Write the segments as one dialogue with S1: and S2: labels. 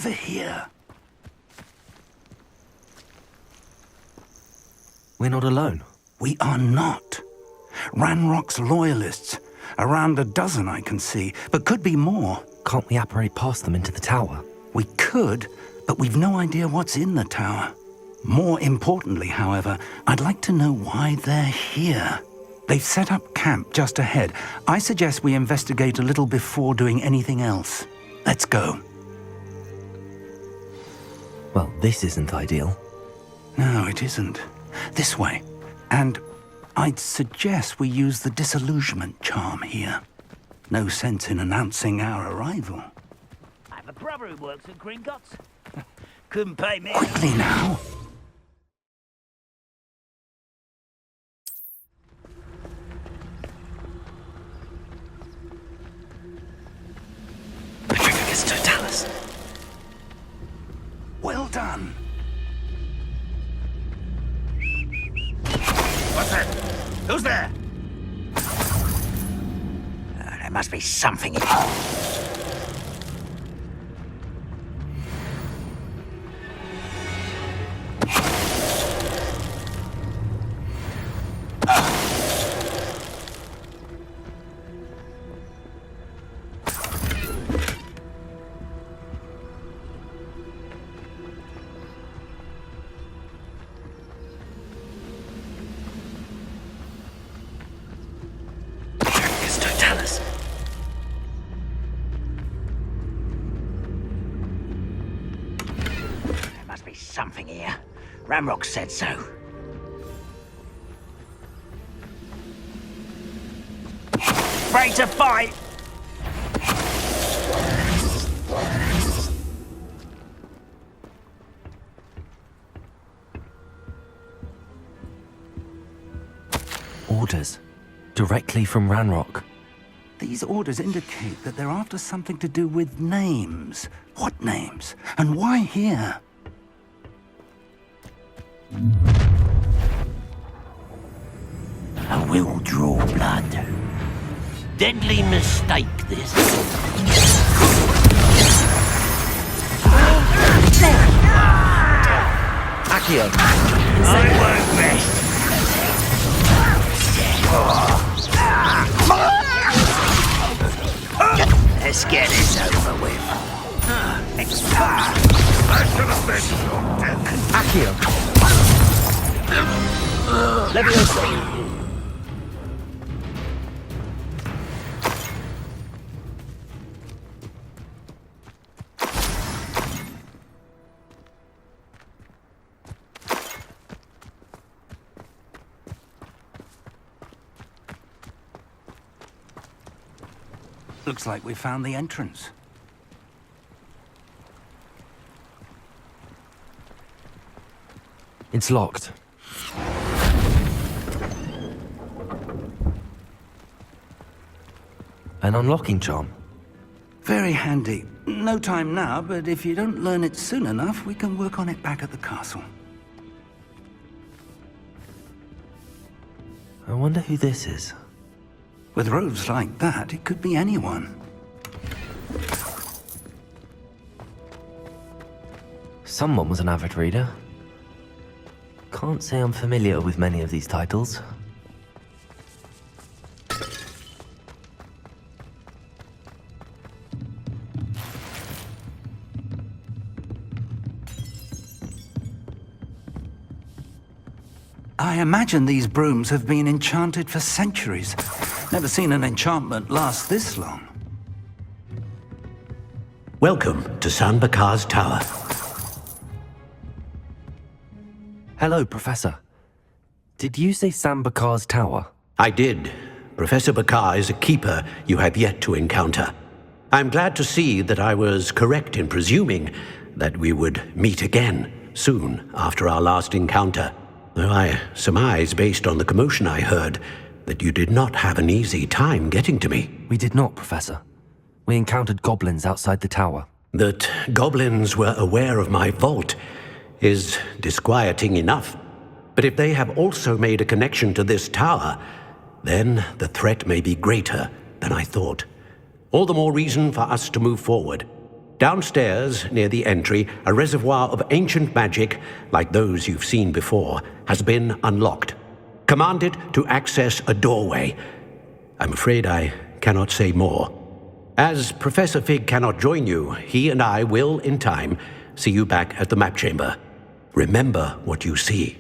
S1: over here.
S2: We're not alone.
S1: We are not. Ranrock's loyalists. Around a dozen I can see, but could be more.
S2: Can't we apparate past them into the tower?
S1: We could, but we've no idea what's in the tower. More importantly, however, I'd like to know why they're here. They've set up camp just ahead. I suggest we investigate a little before doing anything else. Let's go.
S2: Well, this isn't ideal.
S1: No, it isn't. This way. And I'd suggest we use the disillusionment charm here. No sense in announcing our arrival.
S3: I have a brother who works at Gringotts. Couldn't pay me.
S1: Quickly now.
S2: Patricus Totalis.
S1: Well done.
S3: What's that? Who's there? There must be something in it. Something here. Ranrock said so. Ready to fight!
S2: Orders. Directly from Ranrock.
S1: These orders indicate that they're after something to do with names. What names? And why here?
S3: I will draw blood. Deadly mistake, this.
S2: Accio!
S3: I won't rest. Let's get this over with. I should have been your death.
S2: Accio! Leviosa!
S1: Looks like we found the entrance.
S2: It's locked. An unlocking charm.
S1: Very handy. No time now, but if you don't learn it soon enough, we can work on it back at the castle.
S2: I wonder who this is.
S1: With robes like that, it could be anyone.
S2: Someone was an avid reader. Can't say I'm familiar with many of these titles.
S1: I imagine these brooms have been enchanted for centuries. Never seen an enchantment last this long.
S4: Welcome to San Bakar's Tower.
S2: Hello, Professor. Did you say San Bakar's Tower?
S4: I did. Professor Bakar is a keeper you have yet to encounter. I'm glad to see that I was correct in presuming that we would meet again soon after our last encounter. Though I surmise, based on the commotion I heard, that you did not have an easy time getting to me.
S2: We did not, Professor. We encountered goblins outside the tower.
S4: That goblins were aware of my vault is disquieting enough. But if they have also made a connection to this tower, then the threat may be greater than I thought. All the more reason for us to move forward. Downstairs, near the entry, a reservoir of ancient magic, like those you've seen before, has been unlocked. Commanded to access a doorway. I'm afraid I cannot say more. As Professor Fig cannot join you, he and I will, in time, see you back at the map chamber. Remember what you see.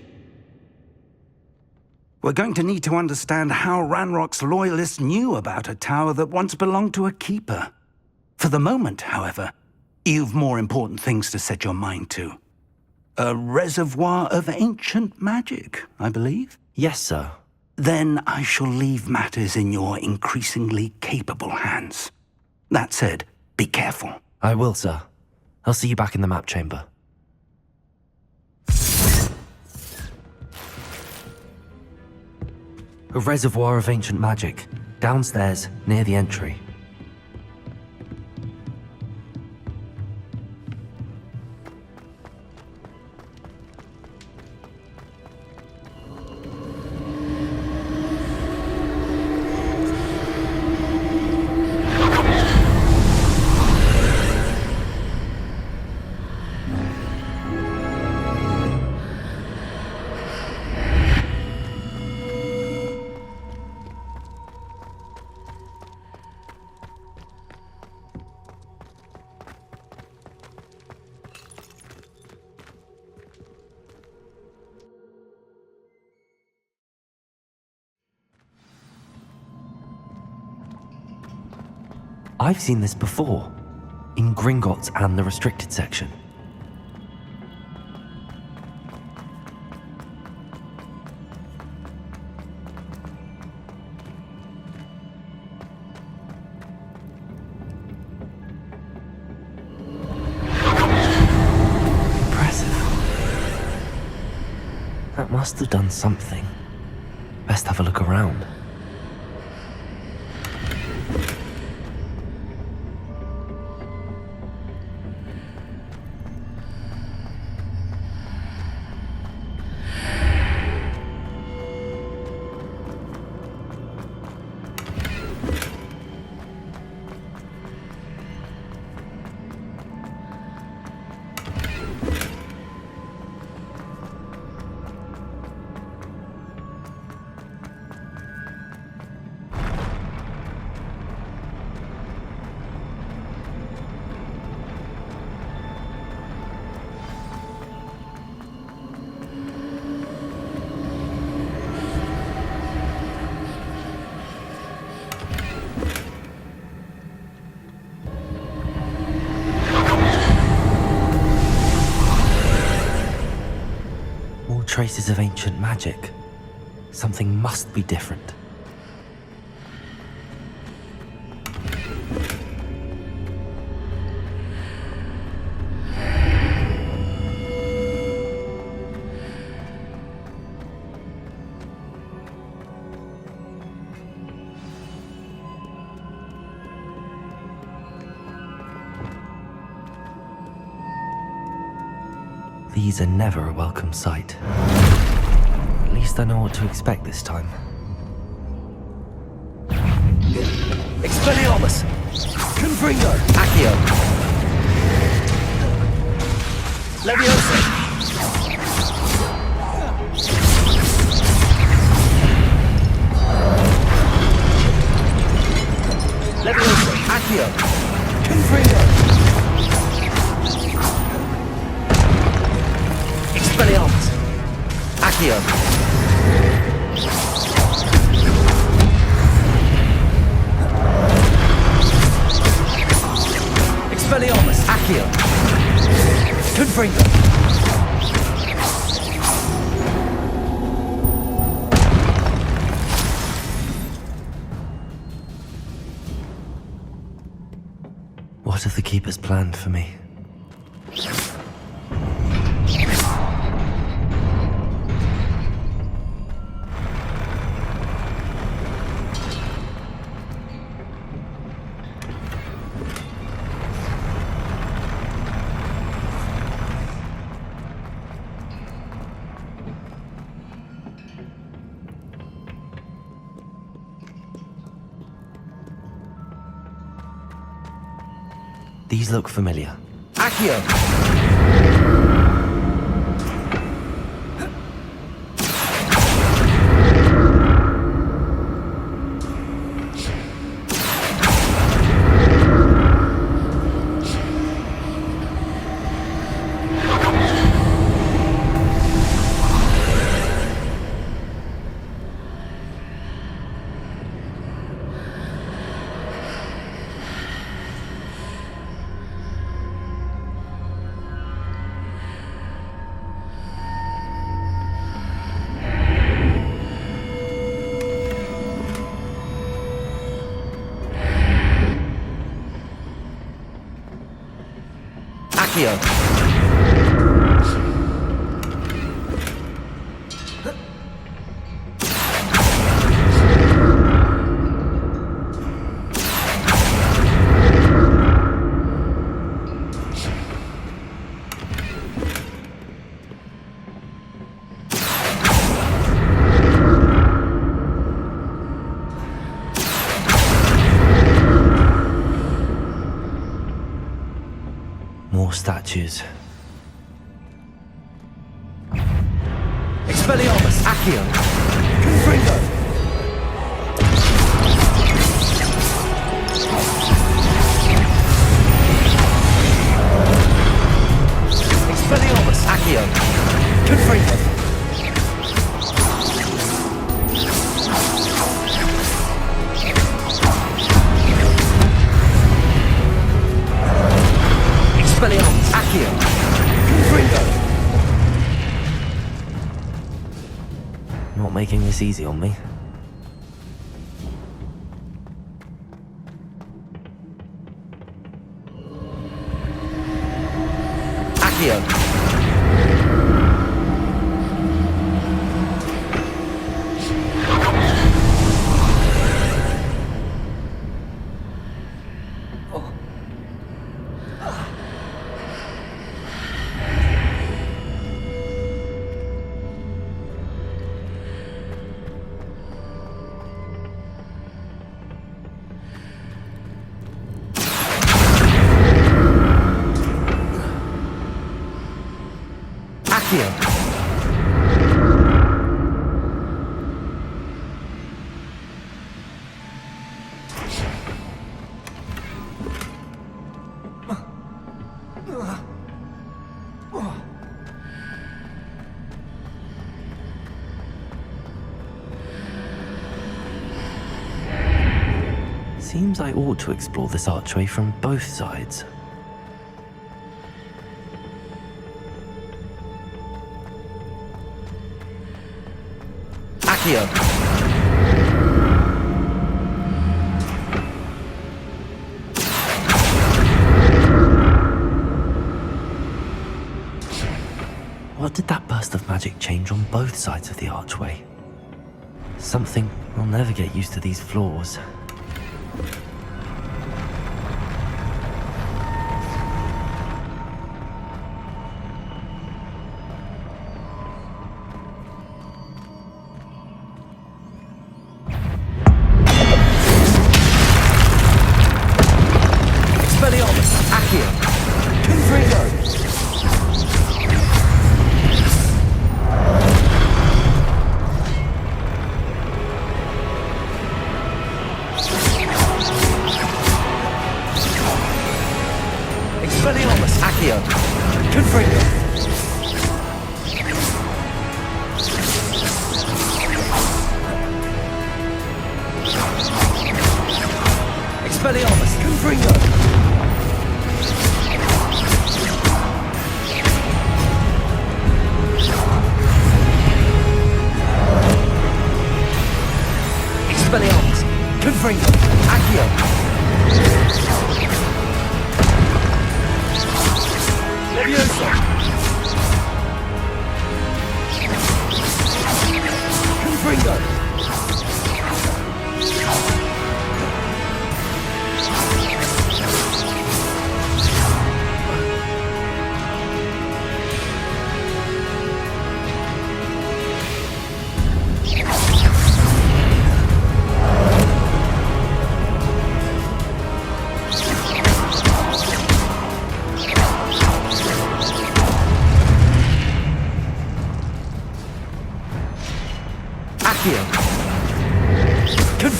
S1: We're going to need to understand how Ranrock's loyalists knew about a tower that once belonged to a keeper. For the moment, however, you've more important things to set your mind to. A reservoir of ancient magic, I believe?
S2: Yes, sir.
S1: Then I shall leave matters in your increasingly capable hands. That said, be careful.
S2: I will, sir. I'll see you back in the map chamber. A reservoir of ancient magic, downstairs, near the entry. I've seen this before, in Gringotts and the restricted section. Impressive. That must have done something. Best have a look around. Traces of ancient magic. Something must be different. These are never a welcome sight. At least I know what to expect this time. Expelliarmus! Confringo! Accio! Leviosa! Leviosa! Accio! Confringo! Expelliarmus! Accio! Expelliarmus! Accio! Confringo! What have the Keepers planned for me? These look familiar.
S5: Accio! Accio!
S2: More statues.
S5: Expelliarmus! Accio! Confringo! Expelliarmus! Accio! Confringo! Expelliarmus! Accio! Confringo!
S2: Not making this easy on me.
S5: Accio! Accio!
S2: Seems I ought to explore this archway from both sides.
S5: Accio!
S2: What did that burst of magic change on both sides of the archway? Something I'll never get used to these floors.
S5: Expelliarmus! Accio! Confringo! Expelliarmus! Accio! Confringo! Expelliarmus! Confringo! Expelliarmus! Confringo! Accio! Leviosa!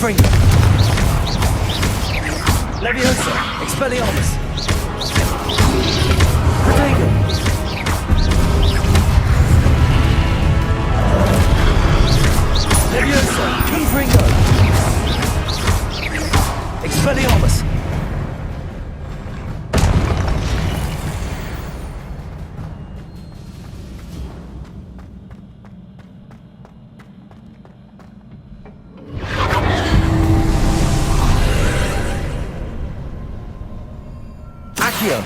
S5: Confringo. Leviosa. Expelliarmus. Protego. Leviosa. Confringo. Expelliarmus. Accio.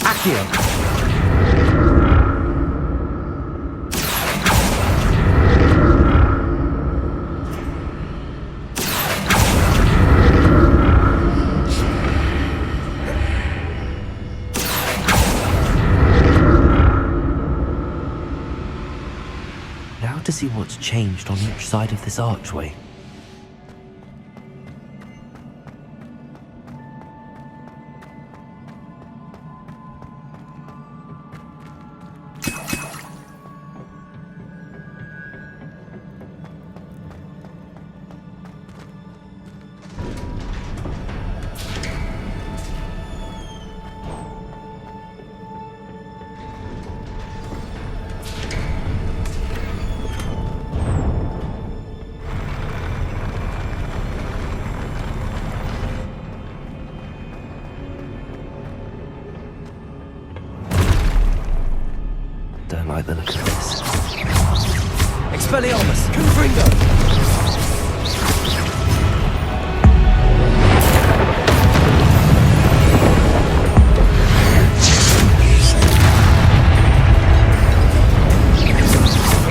S5: Accio.
S2: Now to see what's changed on each side of this archway. Don't like the look of this.
S5: Expelliarmus. Confringo.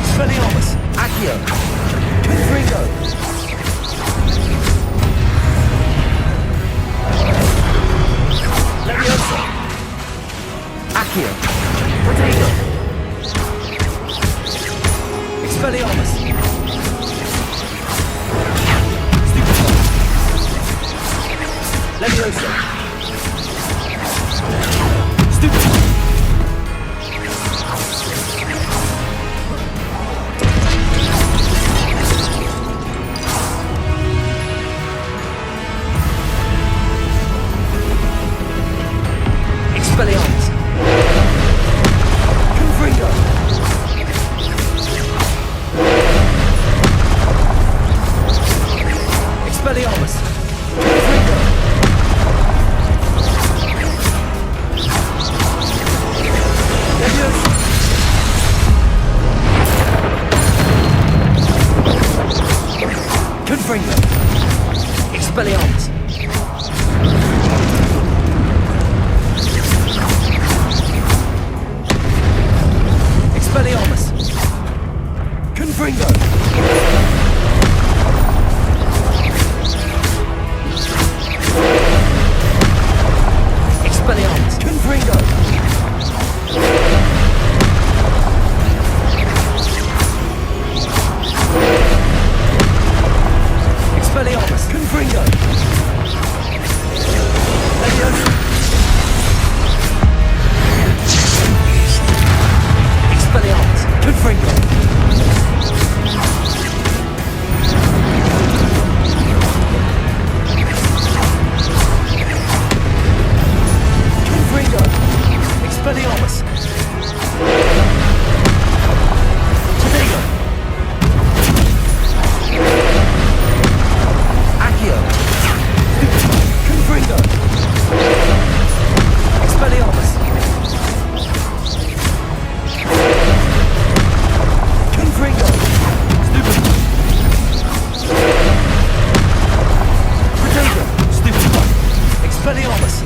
S5: Expelliarmus. Accio. Confringo. Leviosa. Accio. Protego. Expelliarmus. Leviosa. Stupefy. Expelliarmus. Confringo. Expelliarmus. Confringo. Leviosa. Confringo. Expelliarmus. Expelliarmus. Confringo. Expelliarmus. Confringo. Expelliarmus. Confringo. Leviosa. Expelliarmus. Confringo. Confringo. Expelliarmus. Protego. Accio. Confringo. Expelliarmus. Confringo. Stupid. Protego. Stupid. Expelliarmus.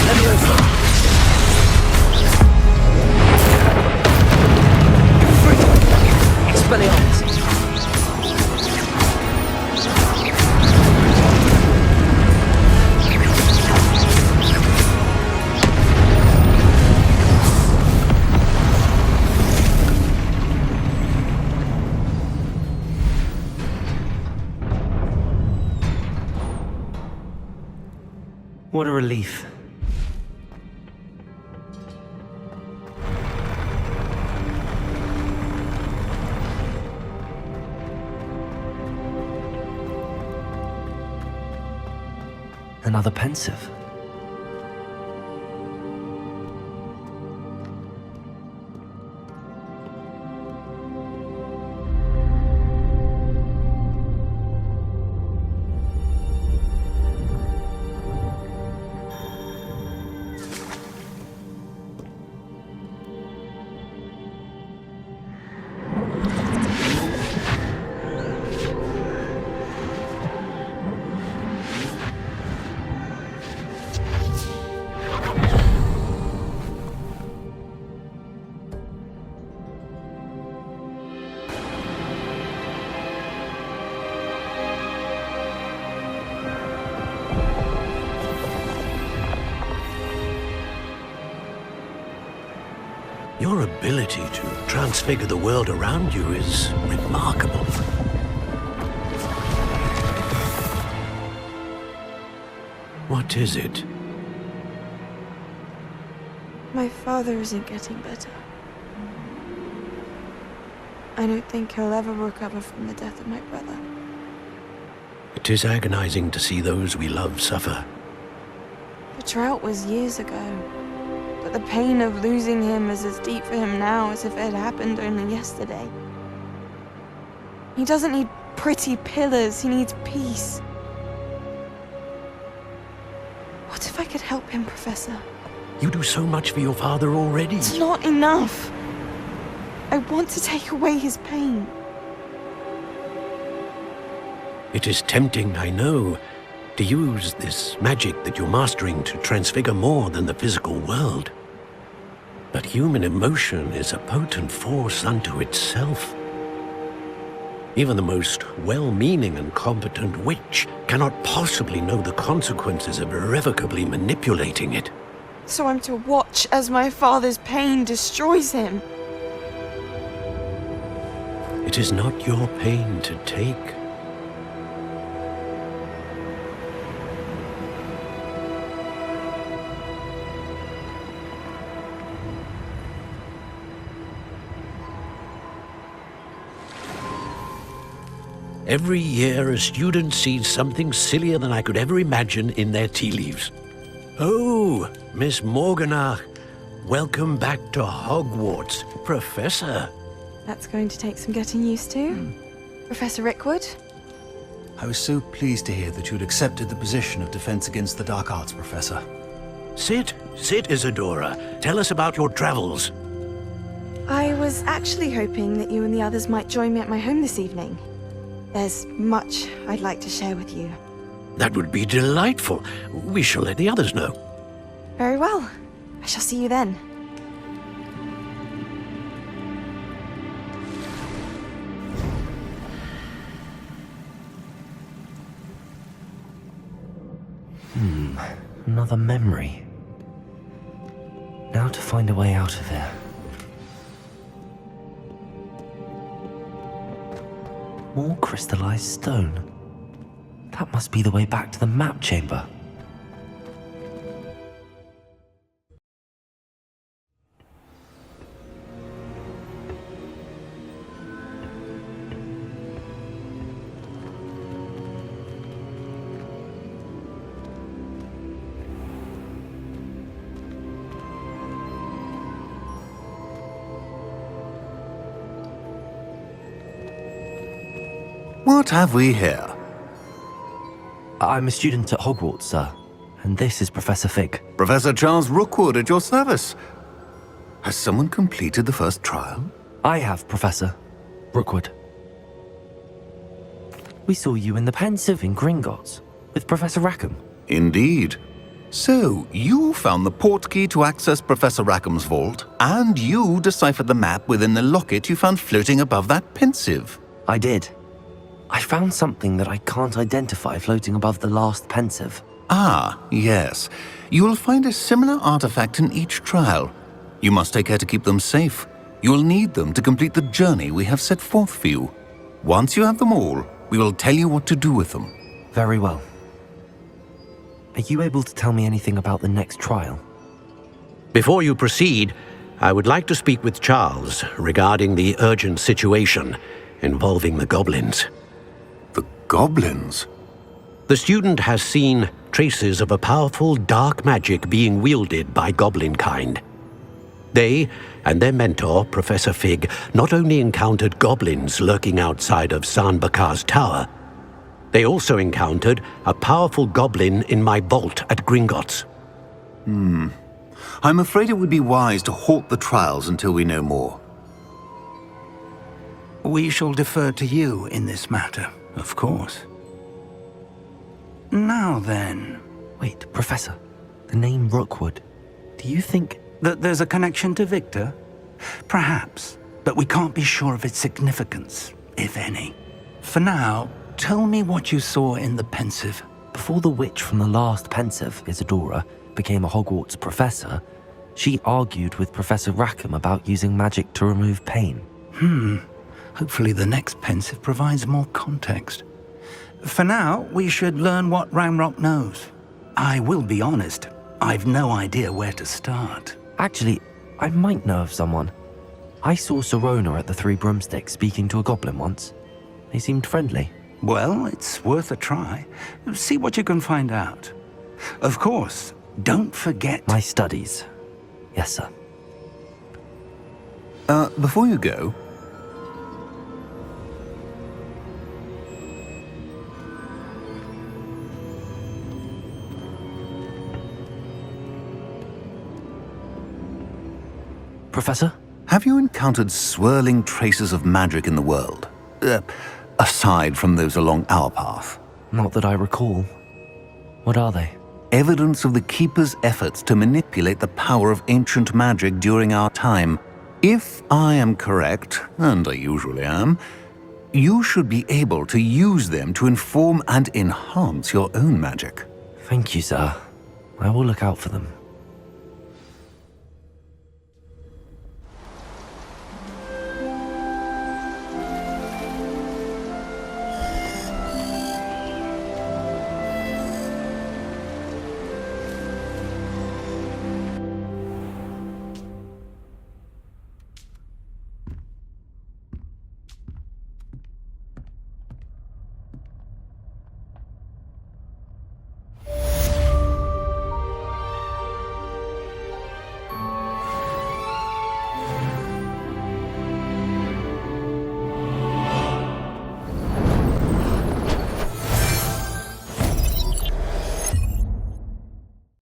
S5: Leviosa.
S2: What a relief. Another pensive.
S4: Your ability to transfigure the world around you is remarkable. What is it?
S6: My father isn't getting better. I don't think he'll ever recover from the death of my brother.
S4: It is agonizing to see those we love suffer.
S6: The drought was years ago, but the pain of losing him is as deep for him now as if it had happened only yesterday. He doesn't need pretty pillars, he needs peace. What if I could help him, Professor?
S4: You do so much for your father already.
S6: It's not enough. I want to take away his pain.
S4: It is tempting, I know, to use this magic that you're mastering to transfigure more than the physical world. But human emotion is a potent force unto itself. Even the most well-meaning and competent witch cannot possibly know the consequences of irrevocably manipulating it.
S6: So I'm to watch as my father's pain destroys him.
S4: It is not your pain to take. Every year, a student sees something sillier than I could ever imagine in their tea leaves. Oh, Miss Morganach, welcome back to Hogwarts, Professor.
S6: That's going to take some getting used to. Professor Rickwood?
S5: I was so pleased to hear that you'd accepted the position of Defense Against the Dark Arts, Professor.
S4: Sit, Isadora. Tell us about your travels.
S6: I was actually hoping that you and the others might join me at my home this evening. There's much I'd like to share with you.
S4: That would be delightful. We shall let the others know.
S6: Very well. I shall see you then.
S2: Another memory. Now to find a way out of here. More crystallized stone. That must be the way back to the map chamber.
S7: What have we here?
S2: I'm a student at Hogwarts, sir. And this is Professor Fig.
S7: Professor Charles Rookwood at your service. Has someone completed the first trial?
S2: I have, Professor Rookwood. We saw you in the Pensive in Gringotts with Professor Rackham.
S7: Indeed. So, you found the portkey to access Professor Rackham's vault, and you deciphered the map within the locket you found floating above that pensive.
S2: I did. I found something that I can't identify floating above the last pensive.
S7: Ah, yes. You will find a similar artifact in each trial. You must take care to keep them safe. You will need them to complete the journey we have set forth for you. Once you have them all, we will tell you what to do with them.
S2: Very well. Are you able to tell me anything about the next trial?
S4: Before you proceed, I would like to speak with Charles regarding the urgent situation involving the goblins.
S7: The goblins?
S4: The student has seen traces of a powerful dark magic being wielded by goblin kind. They and their mentor, Professor Fig, not only encountered goblins lurking outside of San Bakar's tower, they also encountered a powerful goblin in my vault at Gringotts.
S7: I'm afraid it would be wise to halt the trials until we know more.
S1: We shall defer to you in this matter, of course. Now then,
S2: Wait, Professor. The name Rookwood. Do you think...
S1: that there's a connection to Victor? Perhaps, but we can't be sure of its significance, if any. For now, tell me what you saw in the Pensive.
S2: Before the witch from the last Pensive, Isadora, became a Hogwarts professor, she argued with Professor Rackham about using magic to remove pain.
S1: Hopefully the next Pensive provides more context. For now, we should learn what Ranrock knows. I will be honest, I've no idea where to start.
S2: Actually, I might know of someone. I saw Sirona at the Three Broomsticks speaking to a goblin once. They seemed friendly.
S1: Well, it's worth a try. See what you can find out. Of course, don't forget...
S2: My studies. Yes, sir.
S7: Before you go...
S2: Professor?
S7: Have you encountered swirling traces of magic in the world? Aside from those along our path?
S2: Not that I recall. What are they?
S7: Evidence of the Keeper's efforts to manipulate the power of ancient magic during our time. If I am correct, and I usually am, you should be able to use them to inform and enhance your own magic.
S2: Thank you, sir. I will look out for them.